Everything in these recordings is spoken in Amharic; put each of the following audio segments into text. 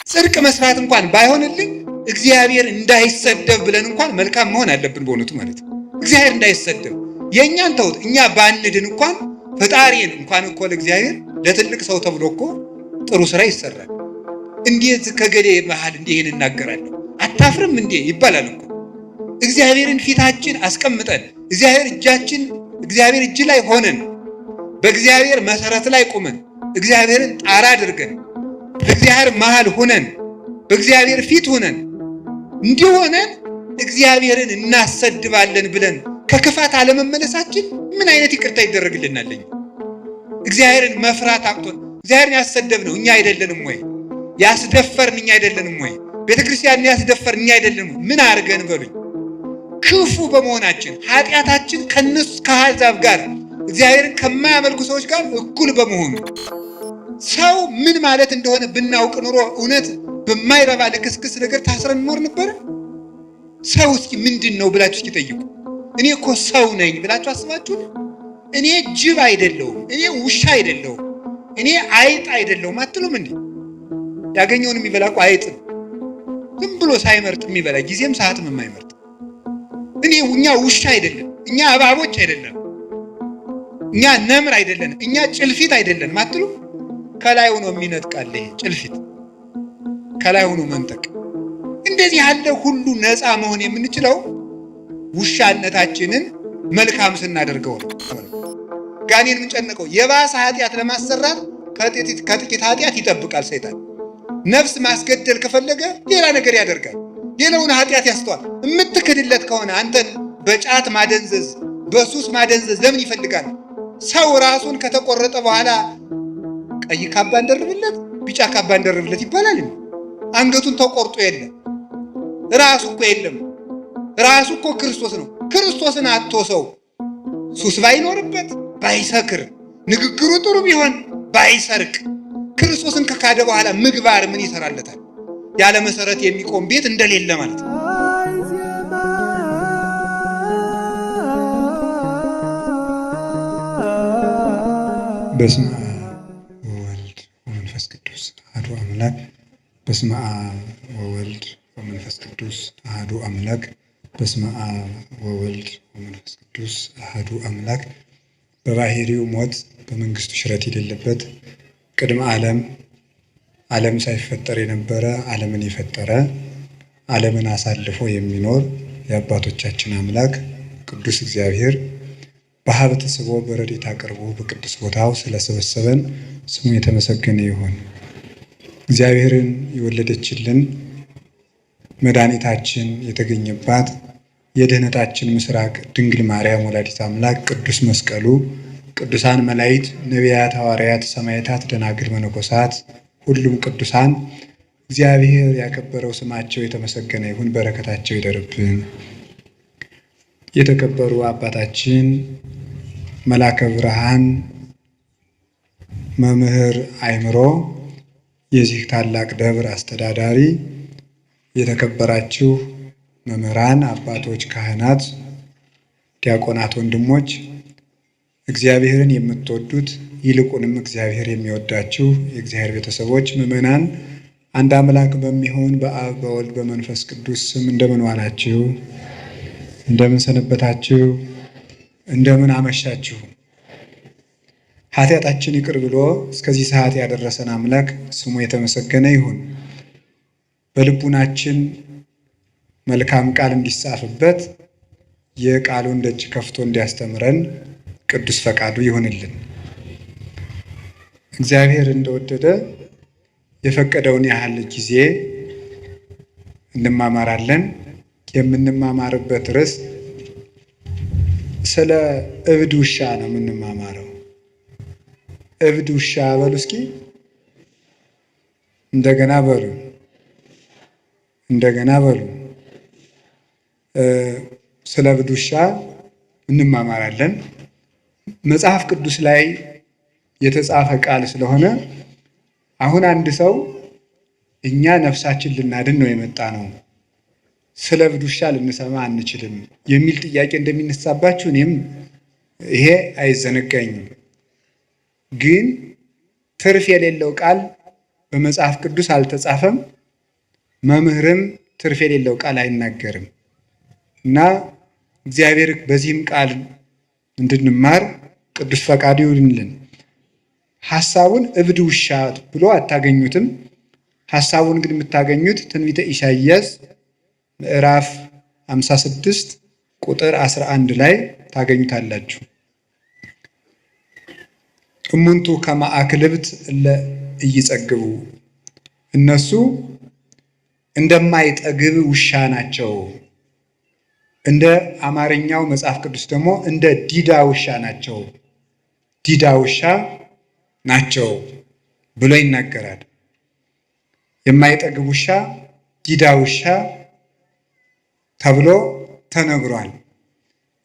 ጽድቅ መስራት እንኳን ባይሆንልኝ እግዚአብሔር እንዳይሰደብ ብለን እንኳን መልካም መሆን አለብን በእውነቱ ማለት ነው። እግዚአብሔር እንዳይሰደብ የእኛን ተውት፣ እኛ ባንድን እንኳን ፈጣሪን እንኳን እኮ ለእግዚአብሔር ለትልቅ ሰው ተብሎ እኮ ጥሩ ስራ ይሰራል። እንዴት ከገሌ መሃል እንዲህን እናገራለሁ አታፍርም እንዴ ይባላል እኮ። እግዚአብሔርን ፊታችን አስቀምጠን እግዚአብሔር እጅ ላይ ሆነን በእግዚአብሔር መሰረት ላይ ቁመን እግዚአብሔርን ጣራ አድርገን በእግዚአብሔር መሃል ሆነን በእግዚአብሔር ፊት ሆነን እንዲሆነን እግዚአብሔርን እናሰድባለን ብለን ከክፋት አለመመለሳችን ምን አይነት ይቅርታ ይደረግልናል? እግዚአብሔርን መፍራት አቅቶን እግዚአብሔርን ያሰደብነው እኛ አይደለንም ወይ? ያስደፈርን እኛ አይደለንም ወይ? ቤተክርስቲያንን ያስደፈርን እኛ አይደለንም? ምን አድርገን በሉኝ? ክፉ በመሆናችን ኃጢአታችን ከነሱ ከአሕዛብ ጋር እግዚአብሔርን ከማያመልኩ ሰዎች ጋር እኩል በመሆኑ ሰው ምን ማለት እንደሆነ ብናውቅ ኑሮ እውነት በማይረባ ልክስክስ ነገር ታስረን እንኖር ነበር? ሰው እስኪ ምንድን ነው ብላችሁ እስኪ ጠይቁ። እኔ እኮ ሰው ነኝ ብላችሁ አስባችሁ? እኔ ጅብ አይደለሁም፣ እኔ ውሻ አይደለሁም፣ እኔ አይጥ አይደለሁም አትሉም እንዴ? ያገኘውን የሚበላ እኮ አይጥ ነው። ዝም ብሎ ሳይመርጥ የሚበላ ጊዜም ሰዓትም የማይመርጥ። እኛ ውሻ አይደለም፣ እኛ እባቦች አይደለም፣ እኛ ነምር አይደለም፣ እኛ ጭልፊት አይደለም አትሉም? ከላይ ሆኖ የሚነጥቃል ይሄ ጭልፊት፣ ከላይ ሆኖ መንጠቅ። እንደዚህ ያለ ሁሉ ነፃ መሆን የምንችለው ውሻነታችንን መልካም ስናደርገው ነው። ጋኔን የምንጨነቀው የባሰ ኃጢአት ለማሰራት ከጥቂት ኃጢአት ይጠብቃል ሰይጣን። ነፍስ ማስገደል ከፈለገ ሌላ ነገር ያደርጋል፣ ሌላውን ኃጢአት ያስተዋል። የምትክድለት ከሆነ አንተን በጫት ማደንዘዝ በሱስ ማደንዘዝ ለምን ይፈልጋል? ሰው ራሱን ከተቆረጠ በኋላ ቀይ ካባ እንደርብለት ቢጫ ካባ እንደርብለት ይባላል። አንገቱን ተቆርጦ የለም ራሱ እኮ የለም። ራሱ እኮ ክርስቶስ ነው። ክርስቶስን አጥቶ ሰው ሱስ ባይኖርበት ባይሰክር ንግግሩ ጥሩ ቢሆን ባይሰርቅ ክርስቶስን ከካደ በኋላ ምግባር ምን ይሰራለታል? ያለ መሰረት የሚቆም ቤት እንደሌለ ማለት ነው። በስመ አብ ወወልድ ወመንፈስ ቅዱስ አሐዱ አምላክ። በስመ አብ ወወልድ ወመንፈስ ቅዱስ አሐዱ አምላክ። በስመ አብ ወወልድ ወመንፈስ ቅዱስ አሐዱ አምላክ። በባህሪው ሞት በመንግስቱ ሽረት የሌለበት ቅድመ ዓለም ሳይፈጠር የነበረ ዓለምን የፈጠረ ዓለምን አሳልፎ የሚኖር የአባቶቻችን አምላክ ቅዱስ እግዚአብሔር በሀብት ስቦ በረድኤት አቅርቦ በቅዱስ ቦታው ስለሰበሰበን ስሙ የተመሰገነ ይሁን። እግዚአብሔርን የወለደችልን መድኃኒታችን የተገኘባት የድኅነታችን ምስራቅ ድንግል ማርያም ወላዲት አምላክ ቅዱስ መስቀሉ፣ ቅዱሳን መላእክት፣ ነቢያት፣ ሐዋርያት፣ ሰማዕታት፣ ደናግል፣ መነኮሳት ሁሉም ቅዱሳን እግዚአብሔር ያከበረው ስማቸው የተመሰገነ ይሁን። በረከታቸው ይደርብን። የተከበሩ አባታችን መላከ ብርሃን መምህር አእምሮ የዚህ ታላቅ ደብር አስተዳዳሪ፣ የተከበራችሁ መምህራን፣ አባቶች፣ ካህናት፣ ዲያቆናት፣ ወንድሞች፣ እግዚአብሔርን የምትወዱት ይልቁንም እግዚአብሔር የሚወዳችሁ የእግዚአብሔር ቤተሰቦች፣ ምዕመናን አንድ አምላክ በሚሆን በአብ በወልድ በመንፈስ ቅዱስ ስም እንደምን ዋላችሁ? እንደምን ሰነበታችሁ? እንደምን አመሻችሁ? ኃጢአታችን ይቅር ብሎ እስከዚህ ሰዓት ያደረሰን አምላክ ስሙ የተመሰገነ ይሁን። በልቡናችን መልካም ቃል እንዲጻፍበት የቃሉን ደጅ ከፍቶ እንዲያስተምረን ቅዱስ ፈቃዱ ይሁንልን። እግዚአብሔር እንደወደደ የፈቀደውን ያህል ጊዜ እንማማራለን። የምንማማርበት ርዕስ ስለ እብድ ውሻ ነው የምንማማረው። እብድ ውሻ በሉ እስኪ እንደገና በሉ እንደገና በሉ። ስለ እብድ ውሻ እንማማራለን። መጽሐፍ ቅዱስ ላይ የተጻፈ ቃል ስለሆነ አሁን አንድ ሰው እኛ ነፍሳችን ልናድን ነው የመጣ ነው፣ ስለ እብድ ውሻ ልንሰማ አንችልም የሚል ጥያቄ እንደሚነሳባችሁ እኔም ይሄ አይዘነጋኝም። ግን ትርፍ የሌለው ቃል በመጽሐፍ ቅዱስ አልተጻፈም። መምህርም ትርፍ የሌለው ቃል አይናገርም እና እግዚአብሔር በዚህም ቃል እንድንማር ቅዱስ ፈቃዱ ይሁንልን። ሐሳቡን እብድ ውሻ ብሎ አታገኙትም። ሐሳቡን ግን የምታገኙት ትንቢተ ኢሳይያስ ምዕራፍ 56 ቁጥር 11 ላይ ታገኙታላችሁ። እሙንቱ ከመ አክልብት እለ ኢይጸግቡ፣ እነሱ እንደማይጠግብ ውሻ ናቸው። እንደ አማርኛው መጽሐፍ ቅዱስ ደግሞ እንደ ዲዳ ውሻ ናቸው፣ ዲዳ ውሻ ናቸው ብሎ ይናገራል። የማይጠግብ ውሻ፣ ዲዳ ውሻ ተብሎ ተነግሯል።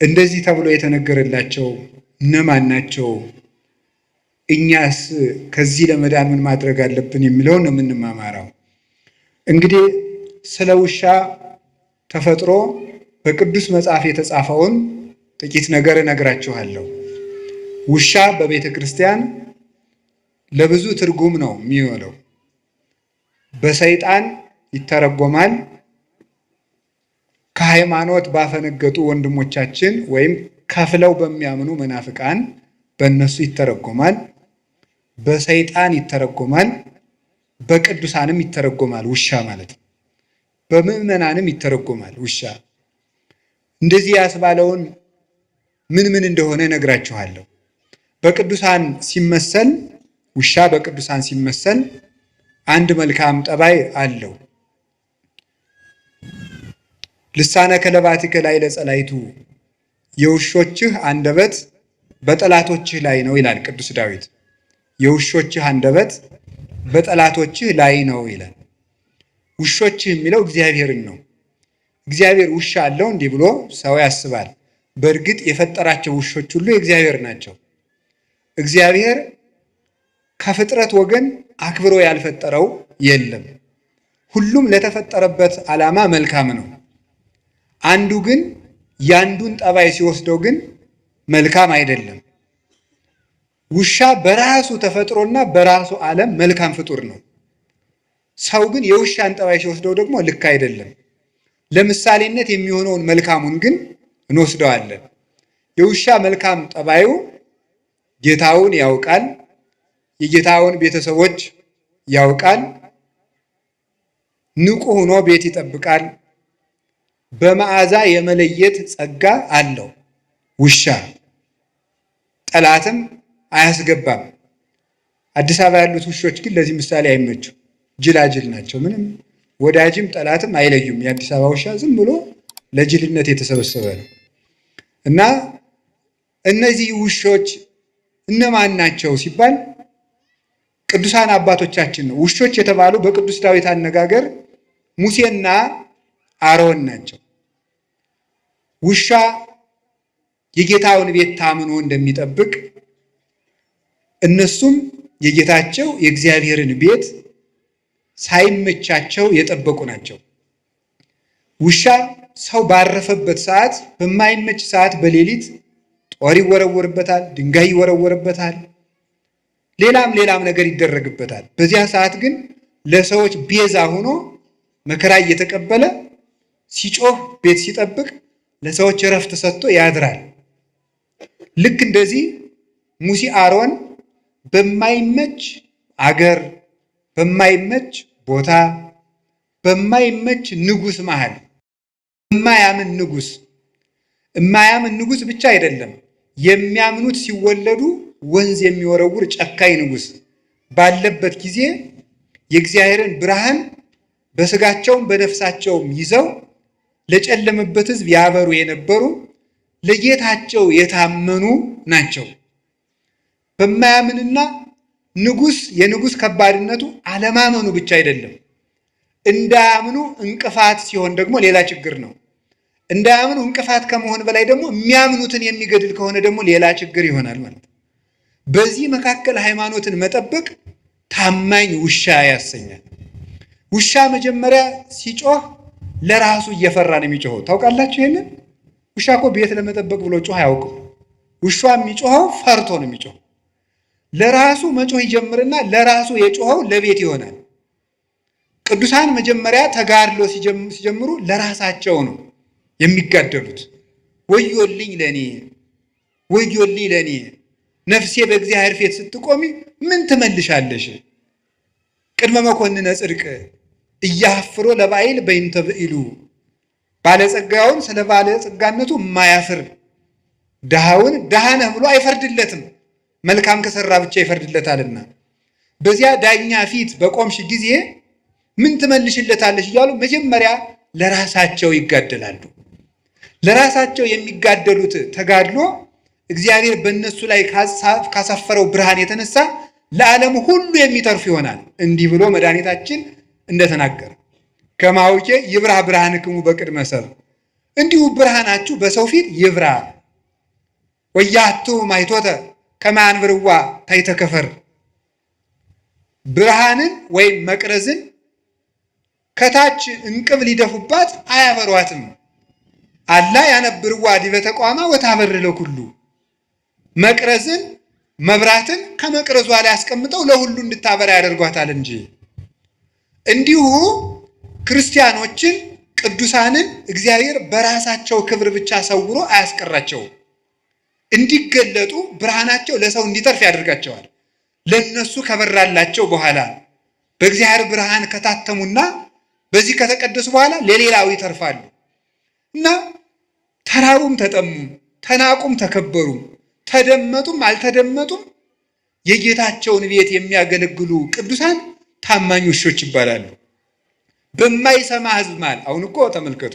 እንደዚህ ተብሎ የተነገረላቸው እነማን ናቸው? እኛስ ከዚህ ለመዳን ምን ማድረግ አለብን የሚለውን ነው የምንማማረው። እንግዲህ ስለ ውሻ ተፈጥሮ በቅዱስ መጽሐፍ የተጻፈውን ጥቂት ነገር እነግራችኋለሁ። ውሻ በቤተ ክርስቲያን ለብዙ ትርጉም ነው የሚውለው። በሰይጣን ይተረጎማል። ከሃይማኖት ባፈነገጡ ወንድሞቻችን ወይም ከፍለው በሚያምኑ መናፍቃን በእነሱ ይተረጎማል። በሰይጣን ይተረጎማል። በቅዱሳንም ይተረጎማል ውሻ ማለት ነው። በምዕመናንም ይተረጎማል ውሻ። እንደዚህ ያስባለውን ምን እንደሆነ እነግራችኋለሁ። በቅዱሳን ሲመሰል ውሻ በቅዱሳን ሲመሰል አንድ መልካም ጠባይ አለው። ልሳነ ከለባቲከ ላዕለ ጸላይቱ፣ የውሾችህ አንደበት በጠላቶችህ ላይ ነው ይላል ቅዱስ ዳዊት። የውሾችህ አንደበት በጠላቶችህ ላይ ነው ይላል። ውሾችህ የሚለው እግዚአብሔርን ነው። እግዚአብሔር ውሻ አለው እንዲህ ብሎ ሰው ያስባል። በእርግጥ የፈጠራቸው ውሾች ሁሉ የእግዚአብሔር ናቸው። እግዚአብሔር ከፍጥረት ወገን አክብሮ ያልፈጠረው የለም። ሁሉም ለተፈጠረበት ዓላማ መልካም ነው። አንዱ ግን ያንዱን ጠባይ ሲወስደው ግን መልካም አይደለም። ውሻ በራሱ ተፈጥሮና በራሱ ዓለም መልካም ፍጡር ነው። ሰው ግን የውሻን ጠባይ ሲወስደው ደግሞ ልክ አይደለም። ለምሳሌነት የሚሆነውን መልካሙን ግን እንወስደዋለን። የውሻ መልካም ጠባዩ ጌታውን ያውቃል፣ የጌታውን ቤተሰቦች ያውቃል፣ ንቁ ሆኖ ቤት ይጠብቃል፣ በመዓዛ የመለየት ጸጋ አለው። ውሻ ጠላትም አያስገባም። አዲስ አበባ ያሉት ውሾች ግን ለዚህ ምሳሌ አይመቹም። ጅላጅል ናቸው። ምንም ወዳጅም ጠላትም አይለዩም። የአዲስ አበባ ውሻ ዝም ብሎ ለጅልነት የተሰበሰበ ነው እና እነዚህ ውሾች እነማን ናቸው ሲባል ቅዱሳን አባቶቻችን ነው። ውሾች የተባሉ በቅዱስ ዳዊት አነጋገር ሙሴና አሮን ናቸው። ውሻ የጌታውን ቤት ታምኖ እንደሚጠብቅ እነሱም የጌታቸው የእግዚአብሔርን ቤት ሳይመቻቸው የጠበቁ ናቸው። ውሻ ሰው ባረፈበት ሰዓት፣ በማይመች ሰዓት በሌሊት ጦር ይወረወርበታል፣ ድንጋይ ይወረወርበታል፣ ሌላም ነገር ይደረግበታል። በዚያ ሰዓት ግን ለሰዎች ቤዛ ሆኖ መከራ እየተቀበለ ሲጮህ ቤት ሲጠብቅ ለሰዎች እረፍት ሰጥቶ ያድራል። ልክ እንደዚህ ሙሴ አሮን በማይመች አገር፣ በማይመች ቦታ፣ በማይመች ንጉሥ መሃል የማያምን ንጉሥ ብቻ አይደለም፣ የሚያምኑት ሲወለዱ ወንዝ የሚወረውር ጨካኝ ንጉሥ ባለበት ጊዜ የእግዚአብሔርን ብርሃን በስጋቸውም በነፍሳቸውም ይዘው ለጨለመበት ሕዝብ ያበሩ የነበሩ ለጌታቸው የታመኑ ናቸው። በማያምንና የንጉሥ ከባድነቱ አለማመኑ ብቻ አይደለም፣ እንዳያምኑ እንቅፋት ሲሆን ደግሞ ሌላ ችግር ነው። እንዳያምኑ እንቅፋት ከመሆን በላይ ደግሞ የሚያምኑትን የሚገድል ከሆነ ደግሞ ሌላ ችግር ይሆናል ማለት ነው። በዚህ መካከል ሃይማኖትን መጠበቅ ታማኝ ውሻ ያሰኛል። ውሻ መጀመሪያ ሲጮህ ለራሱ እየፈራ ነው የሚጮኸው። ታውቃላችሁ ይሄንን? ውሻ እኮ ቤት ለመጠበቅ ብሎ ጮህ አያውቅም። ውሻ የሚጮኸው ፈርቶ ነው የሚጮኸው። ለራሱ መጮህ ይጀምርና ለራሱ የጮኸው ለቤት ይሆናል። ቅዱሳን መጀመሪያ ተጋድሎ ሲጀምሩ ለራሳቸው ነው የሚጋደሉት። ወዮልኝ ለኔ ወዮልኝ ለኔ ነፍሴ በእግዚአብሔር ፊት ስትቆሚ ምን ትመልሻለሽ? ቅድመ መኮንነ ጽድቅ እያፍሮ ለባይል በይንተ ብኢሉ ባለጸጋውን ስለ ባለጸጋነቱ የማያፍር ድሃውን ድሃ ነህ ብሎ አይፈርድለትም፣ መልካም ከሰራ ብቻ ይፈርድለታልና። በዚያ ዳኛ ፊት በቆምሽ ጊዜ ምን ትመልሽለታለሽ እያሉ መጀመሪያ ለራሳቸው ይጋደላሉ። ለራሳቸው የሚጋደሉት ተጋድሎ እግዚአብሔር በእነሱ ላይ ካሳፈረው ብርሃን የተነሳ ለዓለም ሁሉ የሚተርፍ ይሆናል። እንዲህ ብሎ መድኃኒታችን እንደተናገረ ከማውቄ ይብራ ብርሃንክሙ በቅድመ ሰብእ፣ እንዲሁ ብርሃናችሁ በሰው ፊት ይብራ። ወያቱ ማይቶተ ከመ አንብርዋ ታሕተ ከፈር፣ ብርሃንን ወይም መቅረዝን ከታች እንቅብ ሊደፉባት አያበሯትም። አላ ያነብርዋ ዲበ ተቋማ ወታበር ለኩሉ፣ መቅረዝን መብራትን ከመቅረዟ ላይ አስቀምጠው ለሁሉ እንድታበራ ያደርጓታል እንጂ። እንዲሁ ክርስቲያኖችን ቅዱሳንን እግዚአብሔር በራሳቸው ክብር ብቻ ሰውሮ አያስቀራቸውም። እንዲገለጡ ብርሃናቸው ለሰው እንዲተርፍ ያደርጋቸዋል። ለነሱ ከበራላቸው በኋላ በእግዚአብሔር ብርሃን ከታተሙና በዚህ ከተቀደሱ በኋላ ለሌላው ይተርፋሉ እና ተራቡም ተጠሙም፣ ተናቁም ተከበሩም፣ ተደመጡም አልተደመጡም የጌታቸውን ቤት የሚያገለግሉ ቅዱሳን ታማኝ ውሾች ይባላሉ። በማይሰማ ሕዝብ ማለት አሁን እኮ ተመልከቱ፣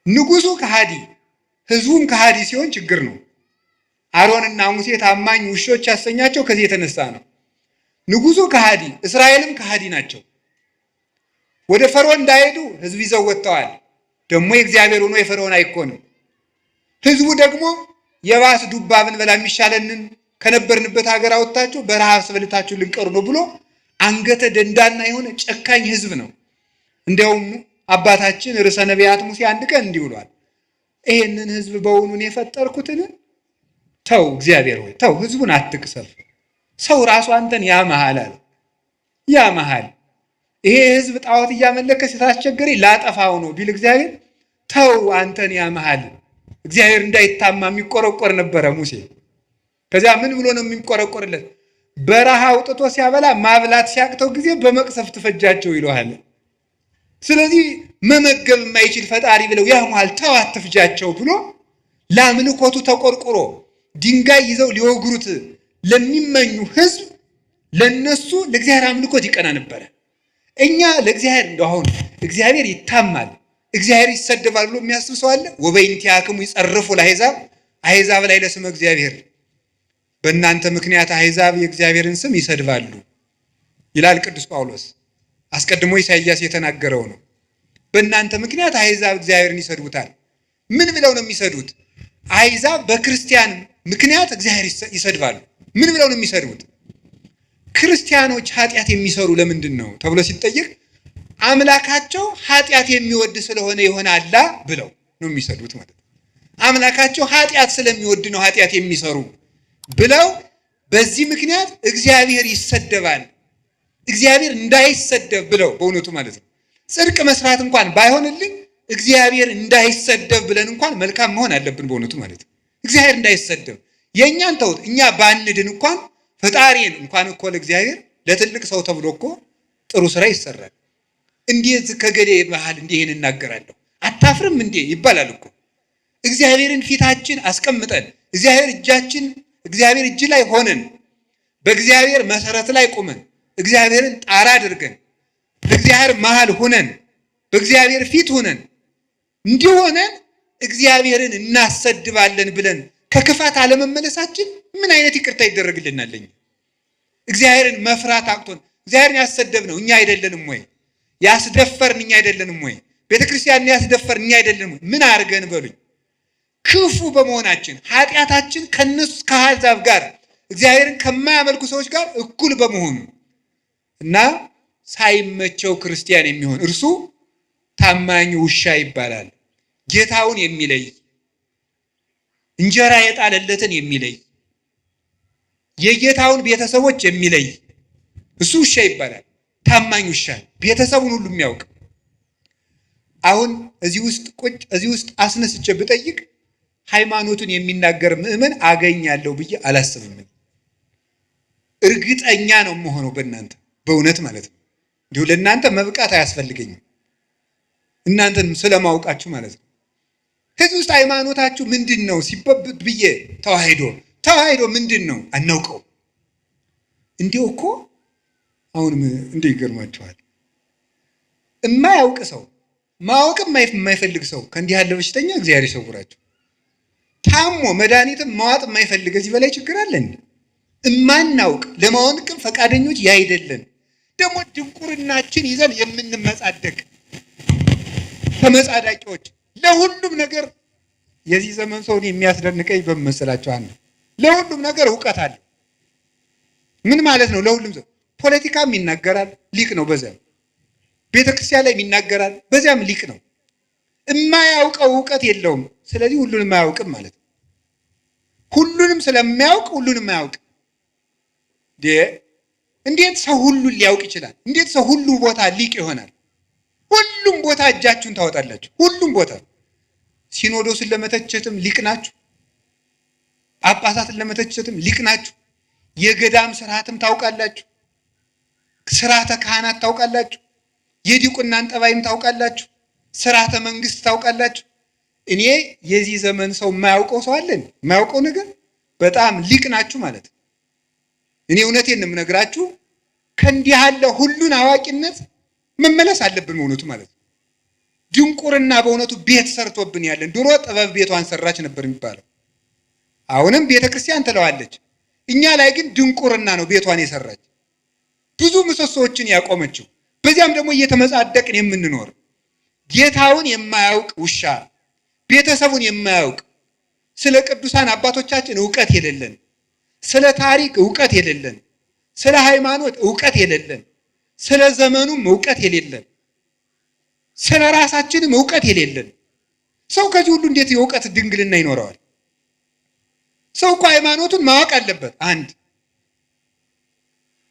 ንጉሱ ከሃዲ ሕዝቡም ከሃዲ ሲሆን ችግር ነው። አሮንና ሙሴ ታማኝ ውሾች ያሰኛቸው ከዚህ የተነሳ ነው። ንጉሱ ከሃዲ፣ እስራኤልም ከሃዲ ናቸው። ወደ ፈርዖን እንዳይሄዱ ሕዝብ ይዘው ወጥተዋል። ደግሞ የእግዚአብሔር ሆኖ የፈርዖን አይኮንም። ሕዝቡ ደግሞ የባስ ዱባ ብንበላ የሚሻለንን ከነበርንበት ሀገር አወጣችሁ በረሃብ ስበልታችሁ ልንቀሩ ነው ብሎ አንገተ ደንዳና የሆነ ጨካኝ ሕዝብ ነው። እንዲያውም አባታችን ርዕሰ ነቢያት ሙሴ አንድ ቀን እንዲህ ብሏል፣ ይሄንን ሕዝብ በውኑን የፈጠርኩትን? ተው እግዚአብሔር ሆይ ተው፣ ሕዝቡን አትቅሰፍ። ሰው ራሱ አንተን ያመሃል አለ። ያመሃል ይሄ ሕዝብ ጣዖት እያመለከ ስታስቸገረኝ ላጠፋው ነው ቢል እግዚአብሔር ተው አንተን ያመሃል። እግዚአብሔር እንዳይታማ የሚቆረቆር ነበረ ሙሴ። ከዚያ ምን ብሎ ነው የሚቆረቆርለት? በረሃ አውጥቶ ሲያበላ ማብላት ሲያቅተው ጊዜ በመቅሰፍት ፈጃቸው ይለዋል። ስለዚህ መመገብ የማይችል ፈጣሪ ብለው ያሟል፣ ተው አትፍጃቸው ብሎ ለአምልኮቱ ተቆርቁሮ ድንጋይ ይዘው ሊወግሩት ለሚመኙ ሕዝብ ለነሱ ለእግዚአብሔር አምልኮት ይቀና ነበረ። እኛ ለእግዚአብሔር እንደው አሁን እግዚአብሔር ይታማል፣ እግዚአብሔር ይሰደባል ብሎ የሚያስብ ሰው አለ? ወበእንቲአክሙ ይጸርፉ ለአሕዛብ፣ አሕዛብ ላይ ለስመ እግዚአብሔር፣ በእናንተ ምክንያት አሕዛብ የእግዚአብሔርን ስም ይሰድባሉ ይላል ቅዱስ ጳውሎስ። አስቀድሞ ኢሳይያስ የተናገረው ነው። በእናንተ ምክንያት አሕዛብ እግዚአብሔርን ይሰድቡታል። ምን ብለው ነው የሚሰዱት? አሕዛብ በክርስቲያን ምክንያት እግዚአብሔር ይሰድባሉ። ምን ብለው ነው የሚሰድቡት? ክርስቲያኖች ኃጢአት የሚሰሩ ለምንድን ነው ተብሎ ሲጠየቅ አምላካቸው ኃጢአት የሚወድ ስለሆነ ይሆናላ ብለው ነው የሚሰዱት ማለት ነው። አምላካቸው ኃጢአት ስለሚወድ ነው ኃጢአት የሚሰሩ ብለው በዚህ ምክንያት እግዚአብሔር ይሰደባል። እግዚአብሔር እንዳይሰደብ ብለው በእውነቱ ማለት ነው። ጽድቅ መስራት እንኳን ባይሆንልኝ እግዚአብሔር እንዳይሰደብ ብለን እንኳን መልካም መሆን አለብን በእውነቱ ማለት ነው። እግዚአብሔር እንዳይሰደብ የእኛን ተውት፣ እኛ ባንድን እንኳን ፈጣሪን እንኳን እኮ ለእግዚአብሔር ለትልቅ ሰው ተብሎ እኮ ጥሩ ስራ ይሰራል። እንዴት ከገሌ መሃል እንዲህ ይህን እናገራለሁ አታፍርም እንዴ ይባላል እኮ። እግዚአብሔርን ፊታችን አስቀምጠን እግዚአብሔር እጅ ላይ ሆነን በእግዚአብሔር መሰረት ላይ ቁመን እግዚአብሔርን ጣራ አድርገን በእግዚአብሔር መሃል ሆነን በእግዚአብሔር ፊት ሆነን እንዲሆነን እግዚአብሔርን እናሰድባለን ብለን ከክፋት አለመመለሳችን ምን አይነት ይቅርታ ይደረግልናል? እግዚአብሔርን መፍራት አቅቶን እግዚአብሔርን ያሰደብነው እኛ አይደለንም ወይ? ያስደፈርን እኛ አይደለንም ወይ? ቤተክርስቲያንን ያስደፈርን እኛ አይደለንም ወይ? ምን አድርገን በሉኝ? ክፉ በመሆናችን ኃጢአታችን ከነሱ ከአሕዛብ ጋር እግዚአብሔርን ከማያመልኩ ሰዎች ጋር እኩል በመሆኑ እና ሳይመቸው ክርስቲያን የሚሆን እርሱ ታማኝ ውሻ ይባላል። ጌታውን የሚለይ እንጀራ የጣለለትን የሚለይ የጌታውን ቤተሰቦች የሚለይ እሱ ውሻ ይባላል። ታማኝ ውሻ፣ ቤተሰቡን ሁሉ የሚያውቅ። አሁን እዚህ ውስጥ አስነስቼ ብጠይቅ ሃይማኖቱን የሚናገር ምዕመን አገኛለሁ ብዬ አላስብም። እርግጠኛ ነው የምሆነው በእናንተ በእውነት ማለት ነው። እንዲሁ ለእናንተ መብቃት አያስፈልገኝም፣ እናንተንም ስለማውቃችሁ ማለት ነው። ከዚህ ውስጥ ሃይማኖታችሁ ምንድን ነው ሲበብት ብዬ ተዋሂዶ ምንድን ነው አናውቀው። እንዲሁ እኮ አሁንም እንዲህ ይገርማችኋል። የማያውቅ ሰው ማወቅም የማይፈልግ ሰው ከእንዲህ ያለ በሽተኛ እግዚአብሔር ይሰውራቸው። ታሞ መድኃኒትም ማዋጥ የማይፈልግ እዚህ በላይ ችግር አለን። እማናውቅ ለማወቅም ፈቃደኞች ያይደለን ደግሞ ድንቁርናችን ይዘን የምንመጻደቅ ተመጻዳቂዎች ለሁሉም ነገር። የዚህ ዘመን ሰውን የሚያስደንቀኝ በመሰላቸው አንዱ ለሁሉም ነገር እውቀት አለ። ምን ማለት ነው? ለሁሉም ሰው ፖለቲካም ይናገራል፣ ሊቅ ነው። በዚያም ቤተክርስቲያን ላይ ይናገራል፣ በዚያም ሊቅ ነው። የማያውቀው እውቀት የለውም። ስለዚህ ሁሉንም አያውቅም ማለት ነው። ሁሉንም ስለማያውቅ ሁሉንም አያውቅ። እንዴት ሰው ሁሉን ሊያውቅ ይችላል? እንዴት ሰው ሁሉ ቦታ ሊቅ ይሆናል? ሁሉም ቦታ እጃችሁን ታወጣላችሁ። ሁሉም ቦታ ሲኖዶስን ለመተቸትም ሊቅ ናችሁ። ጳጳሳትን ለመተቸትም ሊቅ ናችሁ። የገዳም ስርዓትም ታውቃላችሁ። ስርዓተ ካህናት ታውቃላችሁ። የዲቁናን ጠባይም ታውቃላችሁ። ስርዓተ መንግስት ታውቃላችሁ። እኔ የዚህ ዘመን ሰው የማያውቀው ሰው አለን? የማያውቀው ነገር በጣም ሊቅ ናችሁ ማለት ነው። እኔ እውነቴን ነው የምነግራችሁ። ከእንዲህ ያለ ሁሉን አዋቂነት መመለስ አለብን በእውነቱ ማለት ነው። ድንቁርና በእውነቱ ቤት ሰርቶብን ያለን። ድሮ ጥበብ ቤቷን ሰራች ነበር የሚባለው። አሁንም ቤተክርስቲያን ትለዋለች። እኛ ላይ ግን ድንቁርና ነው ቤቷን የሰራች፣ ብዙ ምሰሶዎችን ያቆመችው። በዚያም ደግሞ እየተመጻደቅን የምንኖር ጌታውን የማያውቅ ውሻ፣ ቤተሰቡን የማያውቅ፣ ስለ ቅዱሳን አባቶቻችን እውቀት የሌለን፣ ስለ ታሪክ እውቀት የሌለን፣ ስለ ሃይማኖት እውቀት የሌለን፣ ስለ ዘመኑም እውቀት የሌለን፣ ስለ ራሳችንም እውቀት የሌለን ሰው ከዚህ ሁሉ እንዴት የእውቀት ድንግልና ይኖረዋል? ሰው እኮ ሃይማኖቱን ማወቅ አለበት። አንድ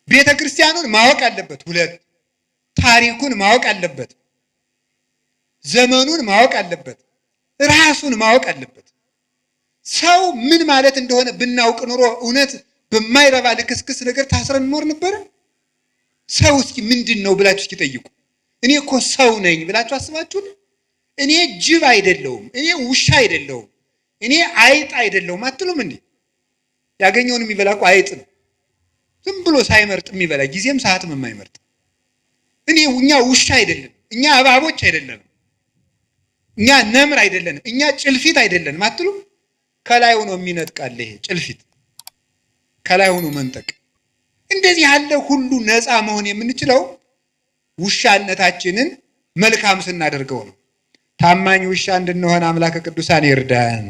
ቤተ ክርስቲያኑን ማወቅ አለበት። ሁለት ታሪኩን ማወቅ አለበት። ዘመኑን ማወቅ አለበት። ራሱን ማወቅ አለበት። ሰው ምን ማለት እንደሆነ ብናውቅ ኑሮ እውነት በማይረባ ልክስክስ ነገር ታስረን እንኖር ነበረ? ሰው እስኪ ምንድን ነው ብላችሁ እስኪ ጠይቁ። እኔ እኮ ሰው ነኝ ብላችሁ አስባችሁን? እኔ ጅብ አይደለሁም፣ እኔ ውሻ አይደለሁም፣ እኔ አይጥ አይደለሁም አትሉም እንዴ? ያገኘውን የሚበላ እኮ አይጥ ነው። ዝም ብሎ ሳይመርጥ የሚበላ ጊዜም ሰዓትም የማይመርጥ። እኛ ውሻ አይደለም፣ እኛ እባቦች አይደለም፣ እኛ ነምር አይደለንም፣ እኛ ጭልፊት አይደለንም አትሉም? ከላይ ሆኖ የሚነጥቃል ይሄ ጭልፊት፣ ከላይ ሆኖ መንጠቅ። እንደዚህ ያለ ሁሉ ነፃ መሆን የምንችለው ውሻነታችንን መልካም ስናደርገው ነው። ታማኝ ውሻ እንድንሆን አምላከ ቅዱሳን ይርዳን።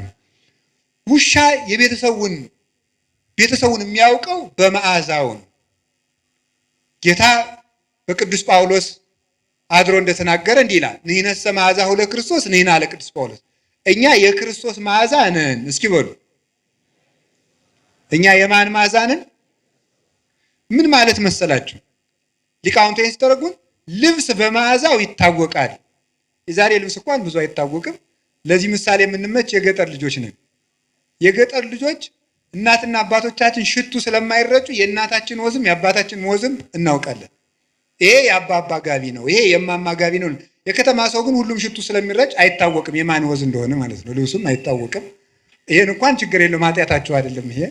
ውሻ ቤተሰቡን የሚያውቀው በመዓዛው ነው። ጌታ በቅዱስ ጳውሎስ አድሮ እንደተናገረ እንዲህ ይላል፣ ንሕነሰ መዓዛሁ ለክርስቶስ ንሕነ አለ ቅዱስ ጳውሎስ። እኛ የክርስቶስ መዓዛ ነን። እስኪ በሉ እኛ የማን መዓዛ ነን? ምን ማለት መሰላችሁ? ሊቃውንቱ ሲተረጉም ልብስ በመዓዛው ይታወቃል። የዛሬ ልብስ እንኳን ብዙ አይታወቅም። ለዚህ ምሳሌ የምንመች የገጠር ልጆች ነን። የገጠር ልጆች እናትና አባቶቻችን ሽቱ ስለማይረጩ የእናታችን ወዝም የአባታችን ወዝም እናውቃለን። ይሄ የአባባ ጋቢ ነው፣ ይሄ የማማ ጋቢ ነው። የከተማ ሰው ግን ሁሉም ሽቱ ስለሚረጭ አይታወቅም የማን ወዝ እንደሆነ ማለት ነው። ልብሱም አይታወቅም። ይሄን እንኳን ችግር የለውም፣ ኃጢአታችሁ አይደለም። ይሄ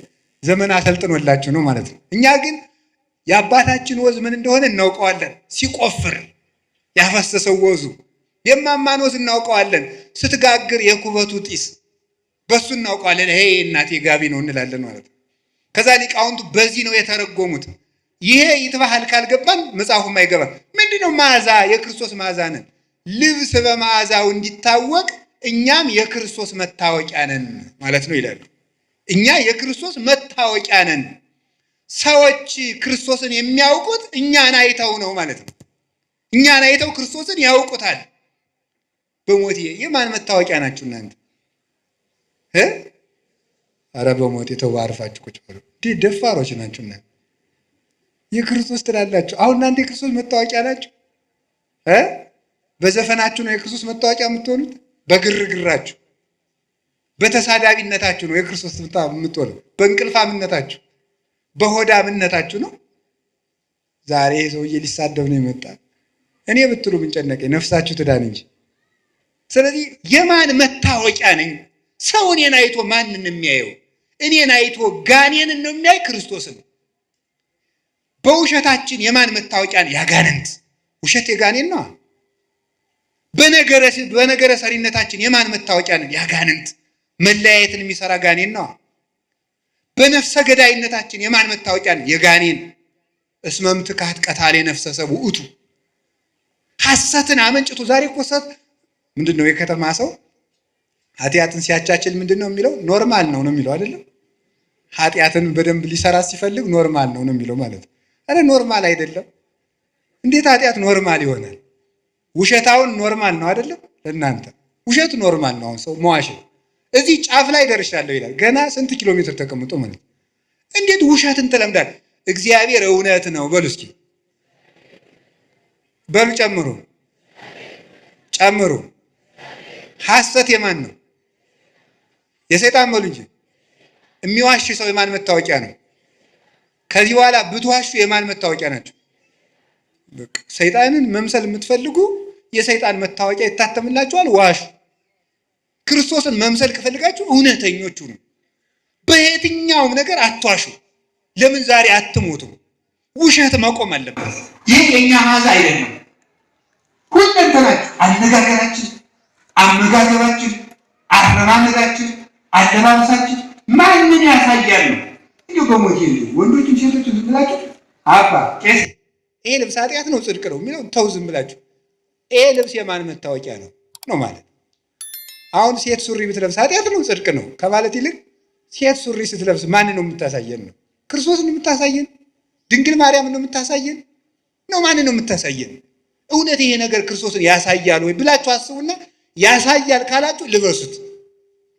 ዘመን አሰልጥኖላችሁ ነው ማለት ነው። እኛ ግን የአባታችን ወዝ ምን እንደሆነ እናውቀዋለን። ሲቆፍር ያፈሰሰው ወዙ። የማማን ወዝ እናውቀዋለን። ስትጋግር የኩበቱ ጢስ በሱ እናውቀዋለን። ይሄ እናቴ ጋቢ ነው እንላለን ማለት ነው። ከዛ ሊቃውንቱ በዚህ ነው የተረጎሙት። ይሄ ይትባህል ካልገባን መጽሐፉም አይገባም። ምንድነው መዓዛ? የክርስቶስ መዓዛ ነን። ልብስ በመዓዛው እንዲታወቅ እኛም የክርስቶስ መታወቂያ ነን ማለት ነው ይላሉ። እኛ የክርስቶስ መታወቂያ ነን። ሰዎች ክርስቶስን የሚያውቁት እኛን አይተው ነው ማለት ነው። እኛን አይተው ክርስቶስን ያውቁታል። በሞቴ የማን መታወቂያ ናችሁ እናንተ? ኧረ በሞቴ ተው፣ አርፋችሁ ቁጭ በሉ። ደፋሮች ናችሁ እናንተ። የክርስቶስ ትላላችሁ። አሁን እናንተ የክርስቶስ መታወቂያ ናችሁ። በዘፈናችሁ ነው የክርስቶስ መታወቂያ የምትሆኑት። በግርግራችሁ በተሳዳቢነታችሁ ነው የክርስቶስ የምትሆኑት። በእንቅልፋምነታችሁ በሆዳምነታችሁ ነው። ዛሬ ሰውዬ ሊሳደብ ነው የመጣ። እኔ ብትሉ ምን ጨነቀኝ? ነፍሳችሁ ትዳን እንጂ። ስለዚህ የማን መታወቂያ ነኝ? ሰው እኔን አይቶ ማንን የሚያየው? እኔን አይቶ ጋኔንን ነው የሚያይ? ክርስቶስን። በውሸታችን የማን መታወቂያ ነው? ያጋንንት። ውሸት የጋኔን ነው። በነገረ ሰሪነታችን የማን መታወቂያ ነው? ያጋንንት። መለያየትን የሚሰራ ጋኔን ነው። በነፍሰ ገዳይነታችን የማን መታወቂያ ነው? የጋኔን። እስመም ትካት ቀታሌ ነፍሰ ሰብ ውእቱ። ሐሰትን አመንጭቱ። ዛሬ እኮ ሰት ምንድን ነው? የከተማ ሰው ኃጢአትን ሲያቻችል ምንድን ነው የሚለው? ኖርማል ነው የሚለው አይደለም። ኃጢአትን በደንብ ሊሰራ ሲፈልግ ኖርማል ነው የሚለው ማለት ነው። አረ ኖርማል አይደለም። እንዴት ኃጢአት ኖርማል ይሆናል? ውሸታውን ኖርማል ነው አይደለም? ለእናንተ ውሸት ኖርማል ነው። አሁን ሰው መዋሸት እዚህ ጫፍ ላይ ደርሻለሁ ይላል። ገና ስንት ኪሎ ሜትር ተቀምጦ ማለት እንዴት ውሸትን ትለምዳል? እግዚአብሔር እውነት ነው በሉ እስኪ በሉ። ጨምሩ። ሐሰት የማን ነው? የሰይጣን በሉ እንጂ። የሚዋሽ ሰው የማን መታወቂያ ነው? ከዚህ በኋላ ብትዋሹ የማን መታወቂያ ናቸው? ሰይጣንን መምሰል የምትፈልጉ የሰይጣን መታወቂያ ይታተምላችኋል። ዋሹ። ክርስቶስን መምሰል ከፈልጋችሁ እውነተኞቹ ነው። በየትኛውም ነገር አትዋሹ። ለምን ዛሬ አትሞቱም? ውሸት መቆም አለበት። ይህ የኛ ማዛ አይደለም። ሁለንተናችሁ፣ አነጋገራችን፣ አመጋገባችን፣ አረማመዳችን፣ አለባበሳችን ማንን ያሳያል ነው? እንዲሁ በሞቴ ወንዶችም ሴቶችም ዝም ብላችሁ አባ ቄስ ይሄ ልብስ ኃጢአት ነው ጽድቅ ነው የሚለው ተው ዝም ብላችሁ። ይሄ ልብስ የማን መታወቂያ ነው ነው ማለት። አሁን ሴት ሱሪ ብትለብስ ኃጢአት ነው ጽድቅ ነው ከማለት ይልቅ ሴት ሱሪ ስትለብስ ማን ነው የምታሳየን ነው? ክርስቶስን ነው የምታሳየን? ድንግል ማርያምን ነው የምታሳየን ነው? ማን ነው የምታሳየን? እውነት ይሄ ነገር ክርስቶስን ያሳያል ወይ ብላችሁ አስቡና ያሳያል ካላችሁ ልበሱት።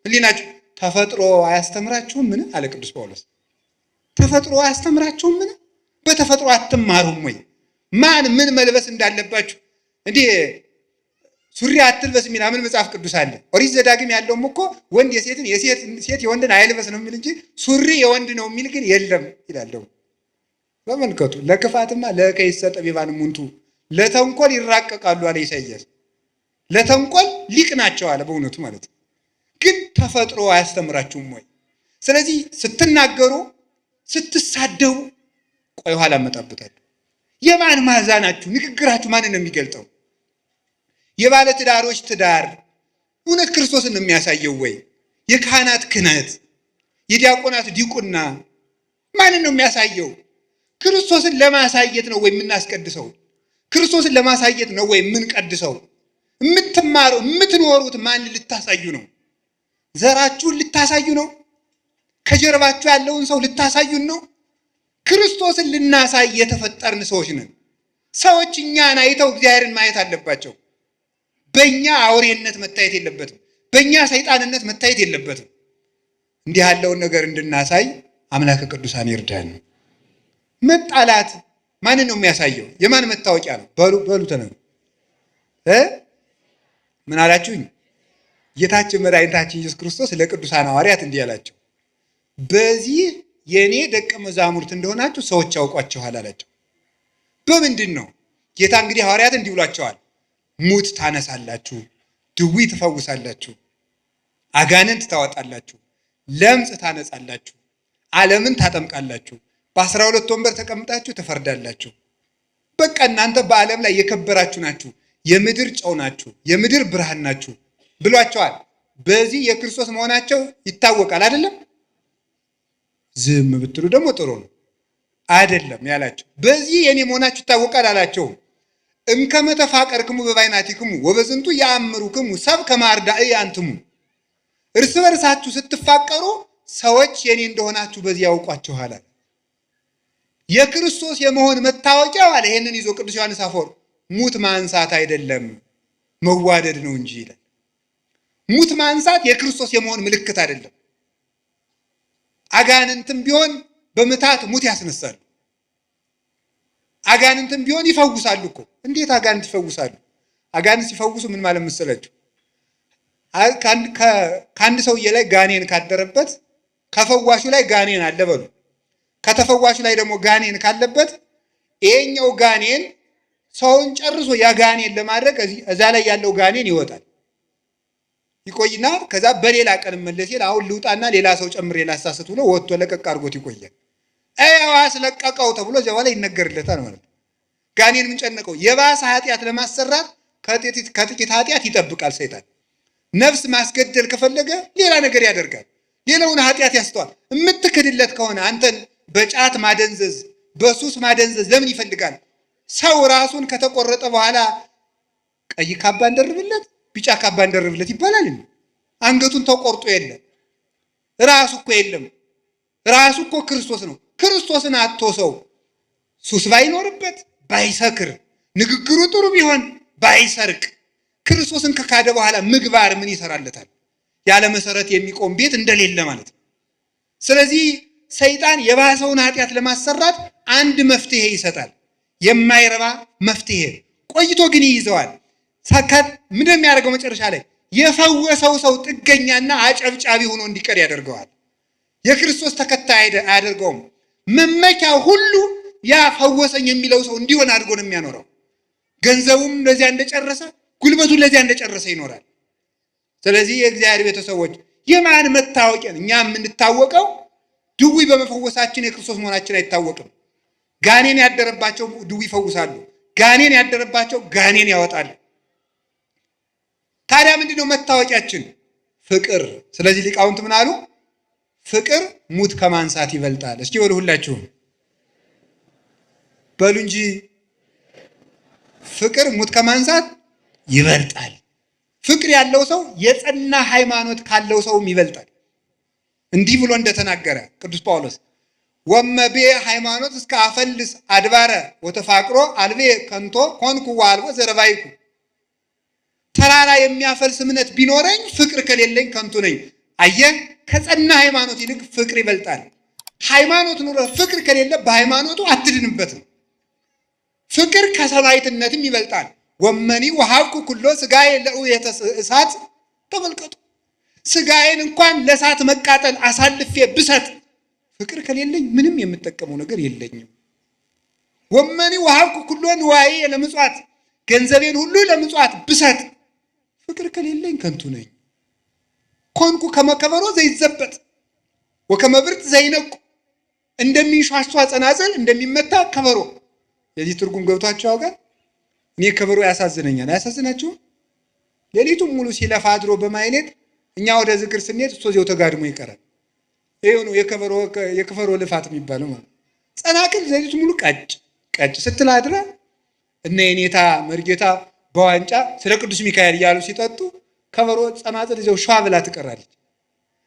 ህሊናችሁ ተፈጥሮ አያስተምራችሁም? ምን አለ ቅዱስ ጳውሎስ? ተፈጥሮ አያስተምራችሁም? ምን በተፈጥሮ አትማሩም ወይ? ማን ምን መልበስ እንዳለባችሁ እንዴ ሱሪ አትልበስ የሚል ምን መጽሐፍ ቅዱስ አለ? ኦሪት ዘዳግም ያለውም እኮ ወንድ የሴትን ሴት የወንድን አይልበስ ነው የሚል እንጂ ሱሪ የወንድ ነው የሚል ግን የለም ይላል። ተመልከቱ። ለክፋትማ ለከይሰ ጠቢባን ሙንቱ ለተንኮል ይራቀቃሉ አለ ኢሳይያስ። ለተንኮል ሊቅ ናቸው አለ በእውነቱ ማለት ነው። ግን ተፈጥሮ አያስተምራችሁም ወይ? ስለዚህ ስትናገሩ ስትሳደቡ ቆይ ኋላ እመጣበታለሁ። የማን ማዛ ናችሁ? ንግግራችሁ ማንን ነው የሚገልጠው? የባለ ትዳሮች ትዳር እውነት ክርስቶስን ነው የሚያሳየው ወይ? የካህናት ክህነት፣ የዲያቆናት ዲቁና ማንን ነው የሚያሳየው? ክርስቶስን ለማሳየት ነው ወይ የምናስቀድሰው? ክርስቶስን ለማሳየት ነው ወይ የምንቀድሰው? የምትማረው የምትኖሩት ማን ልታሳዩ ነው? ዘራችሁን ልታሳዩ ነው? ከጀርባችሁ ያለውን ሰው ልታሳዩን ነው? ክርስቶስን ልናሳይ የተፈጠርን ሰዎች ነን። ሰዎች እኛን አይተው እግዚአብሔርን ማየት አለባቸው። በእኛ አውሬነት መታየት የለበትም። በእኛ ሰይጣንነት መታየት የለበትም። እንዲህ ያለውን ነገር እንድናሳይ አምላከ ቅዱሳን ይርዳን። መጣላት ማንን ነው የሚያሳየው? የማን መታወቂያ ነው? በሉ ተነሱ። ምን አላችሁኝ? ጌታችን መድኃኒታችን ኢየሱስ ክርስቶስ ለቅዱሳን ሐዋርያት እንዲህ አላቸው፣ በዚህ የእኔ ደቀ መዛሙርት እንደሆናችሁ ሰዎች ያውቋችኋል አላቸው። በምንድን ነው? ጌታ እንግዲህ ሐዋርያት እንዲህ ብሏቸዋል፣ ሙት ታነሳላችሁ፣ ድዊ ትፈውሳላችሁ፣ አጋንንት ታወጣላችሁ፣ ለምጽ ታነጻላችሁ፣ ዓለምን ታጠምቃላችሁ፣ በ12 ወንበር ተቀምጣችሁ ትፈርዳላችሁ። በቃ እናንተ በዓለም ላይ የከበራችሁ ናችሁ፣ የምድር ጨው ናችሁ፣ የምድር ብርሃን ናችሁ ብሏቸዋል። በዚህ የክርስቶስ መሆናቸው ይታወቃል አይደለም? ዝም ብትሉ ደግሞ ጥሩ ነው አይደለም ያላቸው። በዚህ የኔ መሆናችሁ ይታወቃል አላቸው። እምከመ ተፋቀርክሙ በባይናቲክሙ ወበዝንቱ ያአምሩክሙ ሰብ ከመ አርዳኢ አንትሙ። እርስ በርሳችሁ ስትፋቀሩ ሰዎች የኔ እንደሆናችሁ በዚህ ያውቋችኋል። የክርስቶስ የመሆን መታወቂያው አለ። ይሄንን ይዞ ቅዱስ ዮሐንስ አፈወርቅ ሙት ማንሳት አይደለም መዋደድ ነው እንጂ ይላል። ሙት ማንሳት የክርስቶስ የመሆን ምልክት አይደለም። አጋንንትም ቢሆን በምታት ሙት ያስነሳሉ። አጋንንትም ቢሆን ይፈውሳሉ እኮ። እንዴት አጋንንት ይፈውሳሉ? አጋንንት ሲፈውሱ ምን ማለት መሰላችሁ? ከአንድ ሰውዬ ላይ ጋኔን ካደረበት ከፈዋሹ ላይ ጋኔን አለ በሉ። ከተፈዋሹ ላይ ደግሞ ጋኔን ካለበት ይሄኛው ጋኔን ሰውን ጨርሶ ያ ጋኔን ለማድረግ እዛ ላይ ያለው ጋኔን ይወጣል። ይቆይና ከዛ በሌላ ቀን መለስ ይል አሁን ልውጣና ሌላ ሰው ጨምሬ ላሳስት ብሎ ወጥቶ ለቀቅ አድርጎት ይቆያል። አይዋ አስለቀቀው ተብሎ እዚያ በኋላ ይነገርለታል ማለት ነው። ጋኔን ምን ጨነቀው? የባሰ ኃጢአት ለማሰራት ከጥቂት ኃጢአት ይጠብቃል ሰይጣን። ነፍስ ማስገደል ከፈለገ ሌላ ነገር ያደርጋል። ሌላውን ኃጢአት ያስተዋል። የምትክድለት ከሆነ አንተን በጫት ማደንዘዝ፣ በሱስ ማደንዘዝ ለምን ይፈልጋል? ሰው ራሱን ከተቆረጠ በኋላ ቀይ ካባ እንደርብለት፣ ቢጫ ካባ እንደርብለት ይባላል። አንገቱን ተቆርጦ የለም ራሱ እኮ የለም። ራሱ እኮ ክርስቶስ ነው። ክርስቶስን አጥቶ ሰው ሱስ ባይኖርበት፣ ባይሰክር፣ ንግግሩ ጥሩ ቢሆን፣ ባይሰርቅ፣ ክርስቶስን ከካደ በኋላ ምግባር ምን ይሰራለታል? ያለ መሰረት የሚቆም ቤት እንደሌለ ማለት ነው። ስለዚህ ሰይጣን የባሰውን ኃጢአት ለማሰራት አንድ መፍትሄ ይሰጣል። የማይረባ መፍትሄ ቆይቶ ግን ይይዘዋል። ምንድን የሚያደርገው? መጨረሻ ላይ የፈወሰው ሰው ጥገኛና አጨብጫቢ ሆኖ እንዲቀር ያደርገዋል። የክርስቶስ ተከታይ አያደርገውም። መመኪያ ሁሉ ያ ፈወሰኝ የሚለው ሰው እንዲሆን አድርጎ ነው የሚያኖረው። ገንዘቡም ለዚያ እንደጨረሰ፣ ጉልበቱ ለዚያ እንደጨረሰ ይኖራል። ስለዚህ የእግዚአብሔር ቤተሰቦች የማን መታወቂያ? እኛ የምንታወቀው ድውይ በመፈወሳችን የክርስቶስ መሆናችን አይታወቅም። ጋኔን ያደረባቸው ድውይ ይፈውሳሉ። ጋኔን ያደረባቸው ጋኔን ያወጣሉ። ታዲያ ምንድነው መታወቂያችን? ፍቅር። ስለዚህ ሊቃውንት ምን አሉ? ፍቅር ሙት ከማንሳት ይበልጣል። እስኪ ወደ ሁላችሁም በሉ እንጂ ፍቅር ሙት ከማንሳት ይበልጣል። ፍቅር ያለው ሰው የጸና ሃይማኖት ካለው ሰውም ይበልጣል። እንዲህ ብሎ እንደተናገረ ቅዱስ ጳውሎስ ወመቤ ሃይማኖት እስከ አፈልስ አድባረ ወተፋቅሮ አልቤ ከንቶ ኮንኩ ዋልቦ ዘረባይኩ። ተራራ የሚያፈልስ እምነት ቢኖረኝ ፍቅር ከሌለኝ ከንቱ ነኝ። አየህ፣ ከጸና ሃይማኖት ይልቅ ፍቅር ይበልጣል። ሃይማኖት ኑሮ ፍቅር ከሌለ በሃይማኖቱ አትድንበትም። ፍቅር ከሰማዕትነትም ይበልጣል። ወመኒ ወሀብኩ ኩሎ ስጋዬ ለእሳት እሳት። ተመልከቱ፣ ስጋዬን እንኳን ለእሳት መቃጠል አሳልፌ ብሰጥ ፍቅር ከሌለኝ ምንም የምጠቀመው ነገር የለኝም። ወመኒ ወሀብኩ ኩሎ ንዋዬ ለምጽዋት፣ ገንዘቤን ሁሉ ለምጽዋት ብሰጥ ፍቅር ከሌለኝ ከንቱ ነኝ። ኮንኩ ከመከበሮ ዘይዘበት ወከመብርት ዘይነቁ፣ እንደሚንሿሿ ጸናጽል እንደሚመታ ከበሮ። የዚህ ትርጉም ገብቷቸው ያውቃል? እኔ ከበሮ ያሳዝነኛል። አያሳዝናችሁም? ሌሊቱን ሙሉ ሲለፋ አድሮ በማይሌት እኛ ወደ ዝክር ስንሄድ እሱ እዚያው ተጋድሞ ይቀራል። ይሄው ነው የከበሮ ልፋት የሚባለው ማለት። ጸናቅል ሌሊቱን ሙሉ ቀጭ ስትል አድራ እነ የኔታ መርጌታ በዋንጫ ስለ ቅዱስ ሚካኤል እያሉ ሲጠጡ ከበሮ ጸናጽል እዚያው ሸዋ ብላ ትቀራለች።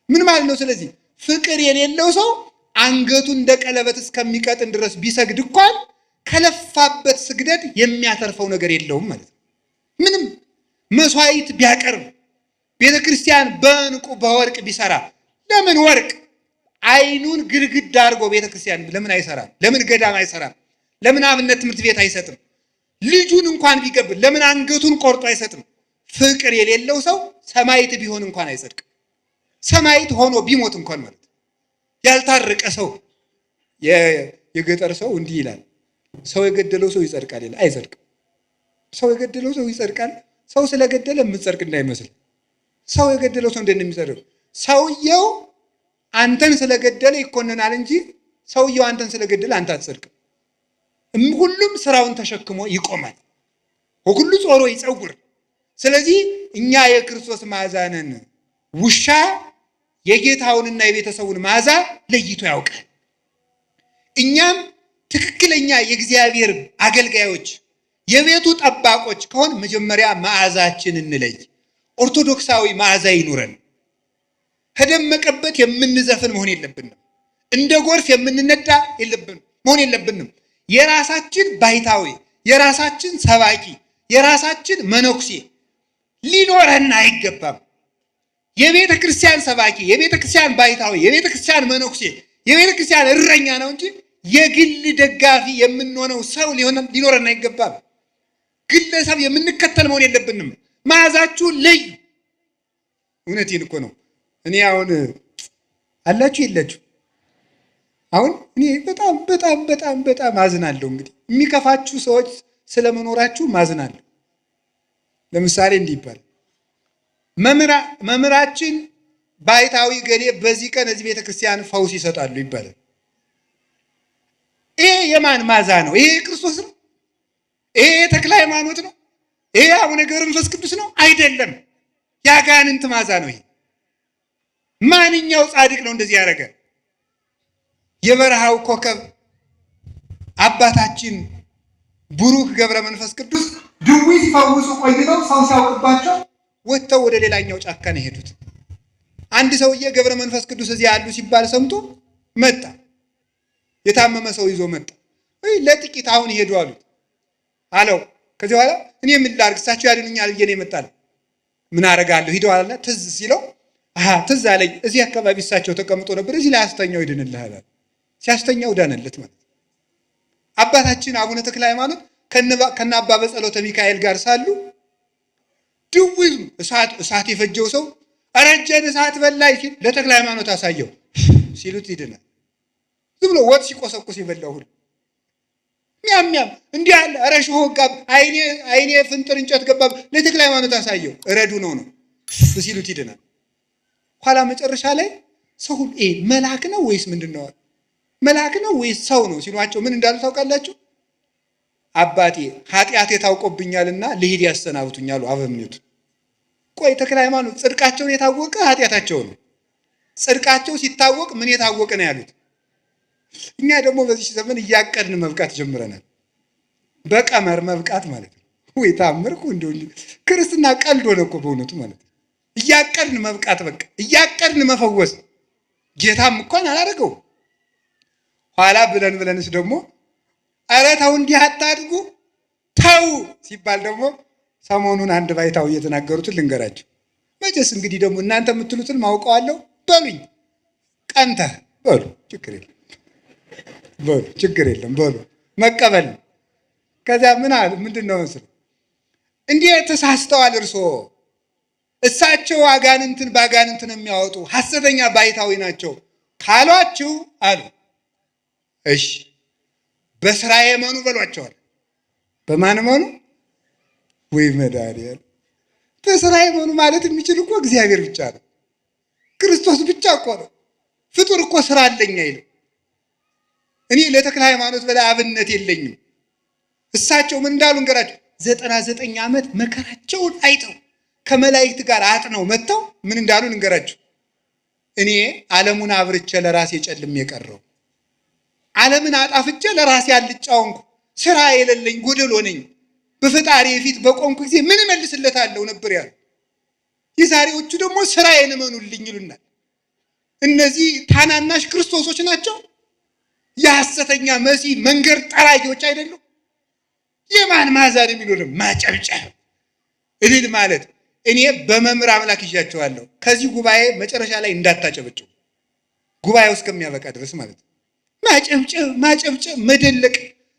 ምን ማለት ነው? ስለዚህ ፍቅር የሌለው ሰው አንገቱ እንደ ቀለበት እስከሚቀጥን ድረስ ቢሰግድ እንኳን ከለፋበት ስግደት የሚያተርፈው ነገር የለውም ማለት ነው። ምንም መስዋዕት ቢያቀርብ ቤተ ክርስቲያን በዕንቁ በወርቅ ቢሰራ፣ ለምን ወርቅ አይኑን ግድግዳ አድርጎ ቤተ ክርስቲያን ለምን አይሰራም? ለምን ገዳም አይሰራም? ለምን አብነት ትምህርት ቤት አይሰጥም? ልጁን እንኳን ቢገብር ለምን አንገቱን ቆርጦ አይሰጥም? ፍቅር የሌለው ሰው ሰማዕት ቢሆን እንኳን አይጸድቅም። ሰማዕት ሆኖ ቢሞት እንኳን ማለት ያልታረቀ ሰው የገጠር ሰው እንዲህ ይላል፣ ሰው የገደለው ሰው ይጸድቃል ይላል። አይጸድቅም። ሰው የገደለው ሰው ይጸድቃል። ሰው ስለገደለ የምትጸድቅ እንዳይመስል። ሰው የገደለው ሰው እንደሚጸድቅ ሰውየው አንተን ስለገደለ ይኮነናል እንጂ ሰውየው አንተን ስለገደለ አንተ አትጸድቅም። ሁሉም ስራውን ተሸክሞ ይቆማል። ሁሉ ጾሮ ይጸውር። ስለዚህ እኛ የክርስቶስ መዓዛ ነን። ውሻ የጌታውንና የቤተሰቡን መዓዛ ለይቶ ያውቃል። እኛም ትክክለኛ የእግዚአብሔር አገልጋዮች የቤቱ ጠባቆች ከሆን መጀመሪያ መዓዛችን እንለይ። ኦርቶዶክሳዊ መዓዛ ይኑረን። ከደመቀበት የምንዘፍን መሆን የለብንም። እንደ ጎርፍ የምንነዳ መሆን የለብንም። የራሳችን ባይታዊ፣ የራሳችን ሰባኪ፣ የራሳችን መነኩሴ ሊኖረን አይገባም። የቤተ ክርስቲያን ሰባኪ፣ የቤተ ክርስቲያን ባይታዊ፣ የቤተ ክርስቲያን መነኩሴ የቤተ ክርስቲያን እረኛ ነው እንጂ የግል ደጋፊ የምንሆነው ሰው ሊኖረን አይገባም። ግለሰብ የምንከተል መሆን የለብንም። መዓዛችሁን ለዩ። እውነቴን እኮ ነው። እኔ አሁን አላችሁ የላችሁ? አሁን እኔ በጣም በጣም በጣም በጣም አዝናለሁ። እንግዲህ የሚከፋችሁ ሰዎች ስለመኖራችሁ ማዝናለሁ። ለምሳሌ እንዲህ ይባላል፣ መምህራችን ባይታዊ ገሌ በዚህ ቀን እዚህ ቤተክርስቲያን ፈውስ ይሰጣሉ ይባላል። ይሄ የማን መዓዛ ነው? ይሄ የክርስቶስ ነው? ይሄ የተክለ ሃይማኖት ነው? ይሄ አቡነ ገብረ መንፈስ ቅዱስ ነው? አይደለም። የአጋንንት መዓዛ ነው ይሄ። ማንኛው ጻድቅ ነው እንደዚህ ያደረገ? የበረሃው ኮከብ አባታችን ቡሩክ ገብረ መንፈስ ቅዱስ ድዊ ሲፈውሱ ቆይተው ሰው ሲያውቅባቸው ወጥተው ወደ ሌላኛው ጫካ ነው የሄዱት። አንድ ሰውዬ ገብረ መንፈስ ቅዱስ እዚህ ያሉ ሲባል ሰምቶ መጣ። የታመመ ሰው ይዞ መጣ። ለጥቂት አሁን ይሄዱ አሉት አለው። ከዚህ በኋላ እኔ ምን ላድርግ እሳቸው ያድኑኛል ብዬ ነው የመጣለው። ምን አደርጋለሁ? ሂደው አለ። ትዝ ሲለው ትዝ አለኝ፣ እዚህ አካባቢ እሳቸው ተቀምጦ ነበር፣ እዚህ ላይ አስተኛው ይድንልሃል። ሲያስተኛው ዳነለት ማለት። አባታችን አቡነ ተክለ ሃይማኖት ከነ አባ በጸሎተ ሚካኤል ጋር ሳሉ ድውይ እሳት የፈጀው ሰው አረጀን እሳት በላይ ሲል ለተክለ ሃይማኖት አሳየው ሲሉት ይድናል። ዝም ብሎ ወጥ ሲቆሰቁስ ይበላው ሁሉ ሚያም እንዲህ አለ። ኧረ ሾህ ጋብ አይኔ ፍንጥር እንጨት ገባ ለተክለ ሃይማኖት አሳየው እረዱ ነው ሲሉት ይድናል። ኋላ መጨረሻ ላይ ሰው መልአክ ነው ወይስ ምንድነው? መልአክ ነው ወይስ ሰው ነው ሲሏቸው ምን እንዳሉ ታውቃላችሁ? አባቴ ኃጢአቴ ታውቆብኛልና ልሂድ ያሰናብቱኛሉ አበምኔቱ። ቆይ ተክለ ሃይማኖት ጽድቃቸውን የታወቀ ኃጢአታቸው ነው። ጽድቃቸው ሲታወቅ ምን የታወቀ ነው ያሉት። እኛ ደግሞ በዚህ ዘመን እያቀድን መብቃት ጀምረናል። በቀመር መብቃት ማለት ነው። ወይ ታምርኩ እንደው ክርስትና ቀልድ ሆነ እኮ በእውነቱ ማለት ነው። እያቀድን መብቃት በቃ እያቀድን መፈወስ ጌታም እንኳን አላደረገው። ኋላ ብለንስ ደግሞ ኧረ ተው እንዲህ አታድርጉ ተው ሲባል ደግሞ ሰሞኑን አንድ ባይታው እየተናገሩትን ልንገራቸው። መቼስ እንግዲህ ደግሞ እናንተ የምትሉትን ማውቀዋለሁ በሉኝ። ቀንተህ በሉ ችግር የለም በሉ መቀበል። ከዚያ ምንድን ነው መስሎ እንዲህ ተሳስተዋል እርስዎ። እሳቸው አጋንንትን በአጋንንትን የሚያወጡ ሐሰተኛ ባይታዊ ናቸው ካሏችሁ አሉ። እሺ በስራዬ መኑ በሏቸዋል። በማን መኑ? ወይ መድኃኒዓለም። በስራዬ መኑ ማለት የሚችል እኮ እግዚአብሔር ብቻ ነው። ክርስቶስ ብቻ እኮ ነው። ፍጡር እኮ ስራ አለኝ አይልም። እኔ ለተክለ ሃይማኖት በላይ አብነት የለኝም። እሳቸው ምን እንዳሉ እንገራቸው። 99 ዓመት መከራቸውን አይተው ከመላእክት ጋር አጥነው መጥተው ምን እንዳሉ እንገራቸው። እኔ ዓለሙን አብርቼ ለራሴ ጨልም የቀረው ዓለምን አጣፍቼ ለራሴ አልጫውንኩ ስራ የሌለኝ ጎደሎ ነኝ። በፈጣሪ ፊት በቆምኩ ጊዜ ምን እመልስለታለሁ ነበር ያሉ። የዛሬዎቹ ደግሞ ስራዬን እመኑልኝ ይሉናል። እነዚህ ታናናሽ ክርስቶሶች ናቸው። የሐሰተኛ መሲህ መንገድ ጠራጊዎች አይደሉም። የማን መዓዛ ነው የሚሉት? ማጨብጨብ እልል ማለት። እኔ በመምህር አምላክ ይዣቸዋለሁ። ከዚህ ጉባኤ መጨረሻ ላይ እንዳታጨበጭቡ፣ ጉባኤው እስከሚያበቃ ድረስ ማለት ነው። ማጨብጨብ፣ መደለቅ፣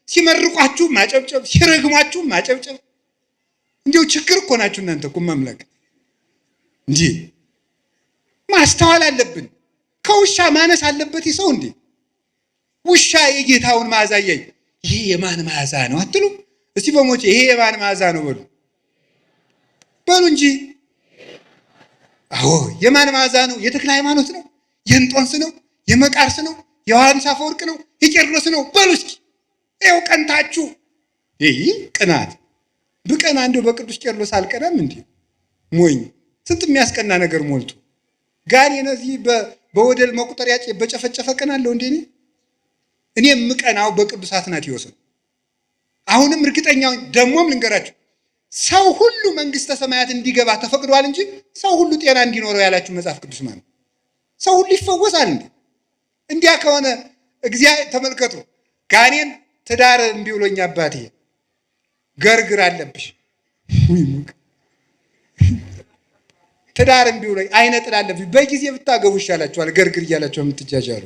ሲመርቋችሁ ማጨብጨብ፣ ሲረግሟችሁ ማጨብጨብ። እንዲሁ ችግር እኮ ናችሁ እናንተ እኮ መምለክ እንጂ ማስተዋል አለብን። ከውሻ ማነስ አለበት ሰው እንዴ? ውሻ የጌታውን መዓዛ ያይ። ይሄ የማን መዓዛ ነው አትሉ? እስቲ በሞቼ ይሄ የማን መዓዛ ነው በሉ እንጂ። አዎ የማን መዓዛ ነው? የተክለ ሃይማኖት ነው? የእንጦንስ ነው? የመቃርስ ነው? የዮሐንስ አፈወርቅ ነው? የቄርሎስ ነው? በሉ እስኪ ይኸው ቀንታችሁ። ይህ ቅናት ብቀና እንደው በቅዱስ ቄርሎስ አልቀናም እንዴ? ሞኝ ስንት የሚያስቀና ነገር ሞልቶ ጋር የነዚህ በወደል መቁጠሪያ በጨፈጨፈ ቀናለሁ እንዴ? እኔ የምቀናው በቅዱስ አትናቴዎስ ነው። አሁንም እርግጠኛው ደግሞም ልንገራችሁ፣ ሰው ሁሉ መንግስተ ሰማያት እንዲገባ ተፈቅዷል እንጂ ሰው ሁሉ ጤና እንዲኖረው ያላችሁ መጽሐፍ ቅዱስ ማለት ሰው ሁሉ ይፈወሳል እንዴ? እንዲያ ከሆነ እግዚአብሔር ተመልከቱ። ጋኔን ትዳር እምቢ ብሎኝ አባቴ ገርግር አለብሽ ትዳር እምቢ ብሎኝ አይነ ጥላ አለብሽ በጊዜ ብታገቡ ይሻላችኋል ገርግር እያላችሁ የምትጃጃሉ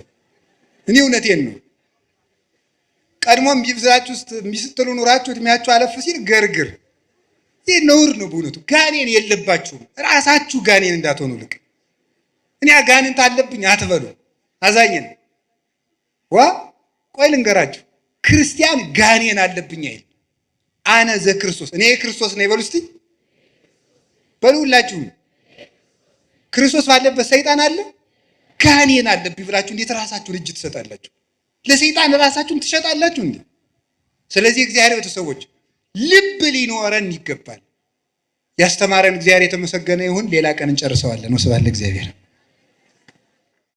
እኔ እውነቴን ነው። ቀድሞም ቢብዛችሁ ውስጥ ሚስትሉ ኑራችሁ እድሜያችሁ አለፍ ሲል ገርግር። ይህ ነውር ነው በእውነቱ። ጋኔን የለባችሁም። ራሳችሁ ጋኔን እንዳትሆኑ ልቅ እኔ ጋኔንት አለብኝ አትበሉ። አዛኘን ቆይ ልንገራችሁ፣ ክርስቲያን ጋኔን አለብኝ አይል። አነ ዘክርስቶስ እኔ ክርስቶስ ነኝ በሉ እስቲ በሉላችሁ። ክርስቶስ ባለበት ሰይጣን አለ? ጋኔን አለብኝ ብላችሁ እንዴት ራሳችሁን እጅ ትሰጣላችሁ? ለሰይጣን ራሳችሁን ትሸጣላችሁ እንዴ? ስለዚህ እግዚአብሔር ቤተሰቦች ልብ ሊኖረን ይገባል። ያስተማረን እግዚአብሔር የተመሰገነ ይሁን። ሌላ ቀን እንጨርሰዋለን። ወስብሐት ለእግዚአብሔር።